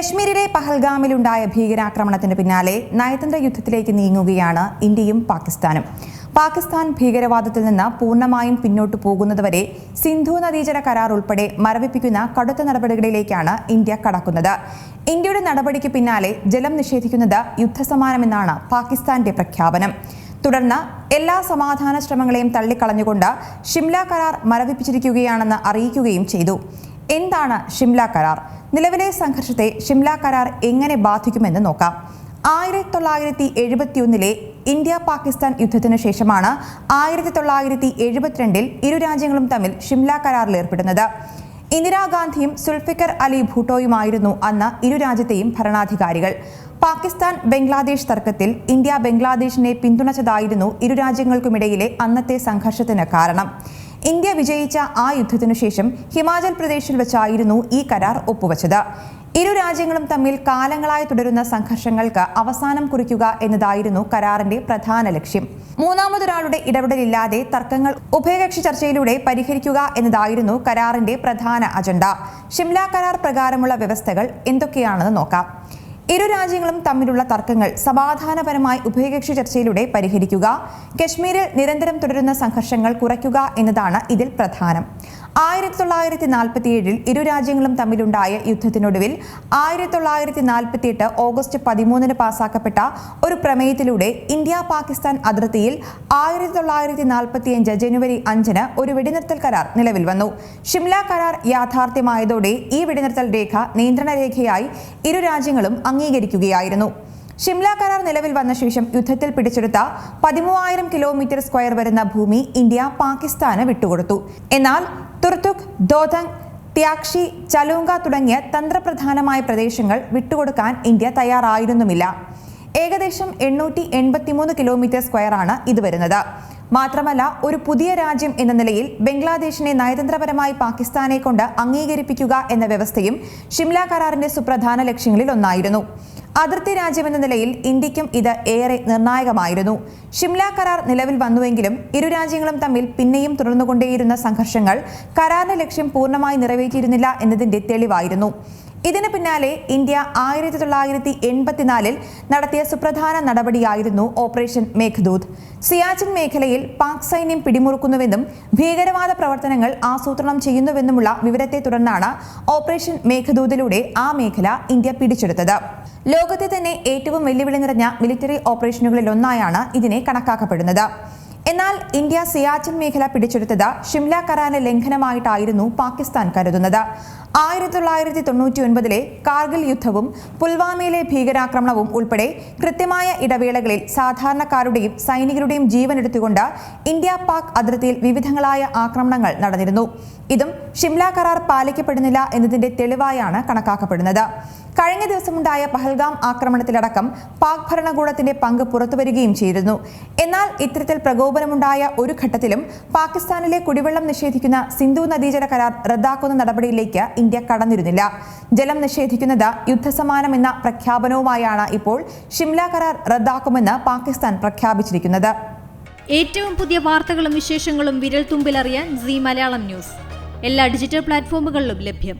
കശ്മീരിലെ പഹൽഗാമിലുണ്ടായ ഭീകരാക്രമണത്തിന് പിന്നാലെ നയതന്ത്ര യുദ്ധത്തിലേക്ക് നീങ്ങുകയാണ് ഇന്ത്യയും പാകിസ്ഥാനും. പാകിസ്ഥാൻ ഭീകരവാദത്തിൽ നിന്ന് പൂർണ്ണമായും പിന്നോട്ടു പോകുന്നതുവരെ സിന്ധു നദീജല കരാർ ഉൾപ്പെടെ മരവിപ്പിക്കുന്ന കടുത്ത നടപടികളിലേക്കാണ് ഇന്ത്യ കടക്കുന്നത്. ഇന്ത്യയുടെ നടപടിക്ക് പിന്നാലെ ജലം നിഷേധിക്കുന്നത് യുദ്ധസമാനമെന്നാണ് പാകിസ്ഥാന്റെ പ്രഖ്യാപനം. തുടർന്ന് എല്ലാ സമാധാന ശ്രമങ്ങളെയും തള്ളിക്കളഞ്ഞുകൊണ്ട് ഷിംല കരാർ മരവിപ്പിച്ചിരിക്കുകയാണെന്ന് അറിയിക്കുകയും ചെയ്തു. എന്താണ് ഷിംല കരാർ? നിലവിലെ സംഘർഷത്തെ ഷിംല കരാർ എങ്ങനെ ബാധിക്കുമെന്ന് നോക്കാം. 1971 ഇന്ത്യ പാകിസ്ഥാൻ യുദ്ധത്തിനു ശേഷമാണ് 1972 ഇരു രാജ്യങ്ങളും തമ്മിൽ ഷിംല കരാറിൽ ഏർപ്പെടുന്നത്. ഇന്ദിരാഗാന്ധിയും സുൽഫിക്കർ അലി ഭൂട്ടോയുമായിരുന്നു അന്ന് ഇരു രാജ്യത്തെയും ഭരണാധികാരികൾ. പാകിസ്ഥാൻ ബംഗ്ലാദേശ് തർക്കത്തിൽ ഇന്ത്യ ബംഗ്ലാദേശിനെ പിന്തുണച്ചതായിരുന്നു ഇരു രാജ്യങ്ങൾക്കുമിടയിലെ അന്നത്തെ സംഘർഷത്തിന് കാരണം. ഇന്ത്യ വിജയിച്ച ആ യുദ്ധത്തിനു ശേഷം ഹിമാചൽ പ്രദേശിൽ വെച്ചായിരുന്നു ഈ കരാർ ഒപ്പുവച്ചത്. ഇരു രാജ്യങ്ങളും തമ്മിൽ കാലങ്ങളായി തുടരുന്ന സംഘർഷങ്ങൾക്ക് അവസാനം കുറിക്കുക എന്നതായിരുന്നു കരാറിന്റെ പ്രധാന ലക്ഷ്യം. മൂന്നാമതൊരാളുടെ ഇടപെടലില്ലാതെ തർക്കങ്ങൾ ഉഭയകക്ഷി ചർച്ചയിലൂടെ പരിഹരിക്കുക എന്നതായിരുന്നു കരാറിന്റെ പ്രധാന അജണ്ട. ഷിംല കരാർ പ്രകാരമുള്ള വ്യവസ്ഥകൾ എന്തൊക്കെയാണെന്ന് നോക്കാം. ഇരു രാജ്യങ്ങളും തമ്മിലുള്ള തർക്കങ്ങൾ സമാധാനപരമായി ഉഭയകക്ഷി ചർച്ചയിലൂടെ പരിഹരിക്കുക, കശ്മീരിൽ നിരന്തരം തുടരുന്ന സംഘർഷങ്ങൾ കുറയ്ക്കുക എന്നതാണ് ഇതിൽ പ്രധാനം. 1947 ഇരു രാജ്യങ്ങളും തമ്മിലുണ്ടായ യുദ്ധത്തിനൊടുവിൽ 1948 ഓഗസ്റ്റ് 13 പാസാക്കപ്പെട്ട ഒരു പ്രമേയത്തിലൂടെ ഇന്ത്യ പാകിസ്ഥാൻ അതിർത്തിയിൽ 1945 ജനുവരി 5 ഒരു വെടിനിർത്തൽ കരാർ നിലവിൽ വന്നു. ഷിംല കരാർ യാഥാർത്ഥ്യമായതോടെ ഈ വെടിനിർത്തൽ രേഖ നിയന്ത്രണ രേഖയായി ഇരു രാജ്യങ്ങളും അംഗീകരിക്കുകയായിരുന്നു. ഷിംല കരാർ നിലവിൽ വന്ന ശേഷം യുദ്ധത്തിൽ പിടിച്ചെടുത്ത 13,000 കിലോമീറ്റർ സ്ക്വയർ വരുന്ന ഭൂമി ഇന്ത്യ പാകിസ്ഥാന് വിട്ടുകൊടുത്തു. എന്നാൽ തുർത്തുക്, ദോദങ്, ത്യാക്ഷി, ചലൂങ്ക തുടങ്ങിയ തന്ത്രപ്രധാനമായ പ്രദേശങ്ങൾ വിട്ടുകൊടുക്കാൻ ഇന്ത്യ തയ്യാറായിരുന്നുമില്ല. ഏകദേശം 883 കിലോമീറ്റർ സ്ക്വയറാണ് ഇത് വരുന്നത്. മാത്രമല്ല, ഒരു പുതിയ രാജ്യം എന്ന നിലയിൽ ബംഗ്ലാദേശിനെ നയതന്ത്രപരമായി പാകിസ്ഥാനെ കൊണ്ട് അംഗീകരിപ്പിക്കുക എന്ന വ്യവസ്ഥയും ഷിംല കരാറിന്റെ സുപ്രധാന ലക്ഷ്യങ്ങളിൽ ഒന്നായിരുന്നു. അതിർത്തി രാജ്യമെന്ന നിലയിൽ ഇന്ത്യക്കും ഇത് ഏറെ നിർണായകമായിരുന്നു. ഷിംല കരാർ നിലവിൽ വന്നുവെങ്കിലും ഇരു രാജ്യങ്ങളും തമ്മിൽ പിന്നെയും തുടർന്നുകൊണ്ടേയിരുന്ന സംഘർഷങ്ങൾ കരാറിന്റെ ലക്ഷ്യം പൂർണ്ണമായി നിറവേറ്റിയിരുന്നില്ല എന്നതിന്റെ തെളിവായിരുന്നു. ഇതിന് പിന്നാലെ ഇന്ത്യ 1984 നടത്തിയ സുപ്രധാന നടപടിയായിരുന്നു ഓപ്പറേഷൻ മേഘദൂത്. സിയാച്ചിൻ മേഖലയിൽ പാക് സൈന്യം പിടിമുറുക്കുന്നുവെന്നും ഭീകരവാദ പ്രവർത്തനങ്ങൾ ആസൂത്രണം ചെയ്യുന്നുവെന്നുമുള്ള വിവരത്തെ തുടർന്നാണ് ഓപ്പറേഷൻ മേഘദൂതിലൂടെ ആ മേഖല ഇന്ത്യ പിടിച്ചെടുത്തത്. ലോകത്തെ തന്നെ ഏറ്റവും വെല്ലുവിളി നിറഞ്ഞ മിലിറ്ററി ഓപ്പറേഷനുകളിലൊന്നായാണ് ഇതിനെ കണക്കാക്കപ്പെടുന്നത്. എന്നാൽ ഇന്ത്യ സിയാച്ചിൻ മേഖല പിടിച്ചെടുത്തത് ഷിംല കരാറിന്റെ ലംഘനമായിട്ടായിരുന്നു പാകിസ്ഥാൻ കരുതുന്നത്. 1999 കാർഗിൽ യുദ്ധവും പുൽവാമയിലെ ഭീകരാക്രമണവും ഉൾപ്പെടെ കൃത്യമായ ഇടവേളകളിൽ സാധാരണക്കാരുടെയും സൈനികരുടെയും ജീവൻ എടുത്തുകൊണ്ട് ഇന്ത്യ പാക് അതിർത്തിയിൽ വിവിധങ്ങളായ ആക്രമണങ്ങൾ നടന്നിരുന്നു. ഇതും ഷിംല കരാർ പാലിക്കപ്പെടുന്നില്ല എന്നതിന്റെ തെളിവായാണ് കണക്കാക്കപ്പെടുന്നത്. കഴിഞ്ഞ ദിവസമുണ്ടായ പഹൽഗാം ആക്രമണത്തിലടക്കം പാക് ഭരണകൂടത്തിന്റെ പങ്ക് പുറത്തുവരികയും ചെയ്തിരുന്നു. എന്നാൽ ഇത്തരത്തിൽ പ്രകോപനമുണ്ടായ ഒരു ഘട്ടത്തിലും പാകിസ്ഥാനിലെ കുടിവെള്ളം നിഷേധിക്കുന്ന സിന്ധു നദീജല കരാർ റദ്ദാക്കുന്ന നടപടിയിലേക്ക് ഇന്ത്യ കടന്നിരുന്നില്ല. ജലം നിഷേധിക്കുന്നത് യുദ്ധസമാനമെന്ന പ്രഖ്യാപനവുമായാണ് ഇപ്പോൾ ഷിംല കരാർ റദ്ദാക്കുമെന്ന് പാകിസ്ഥാൻ പ്രഖ്യാപിച്ചിരിക്കുന്നത്. ഏറ്റവും പുതിയ വാർത്തകളും വിശേഷങ്ങളും വിരൽ തുമ്പിലറിയാൻ സീ മലയാളം ന്യൂസ് എല്ലാ ഡിജിറ്റൽ പ്ലാറ്റ്ഫോമുകളിലും ലഭ്യം.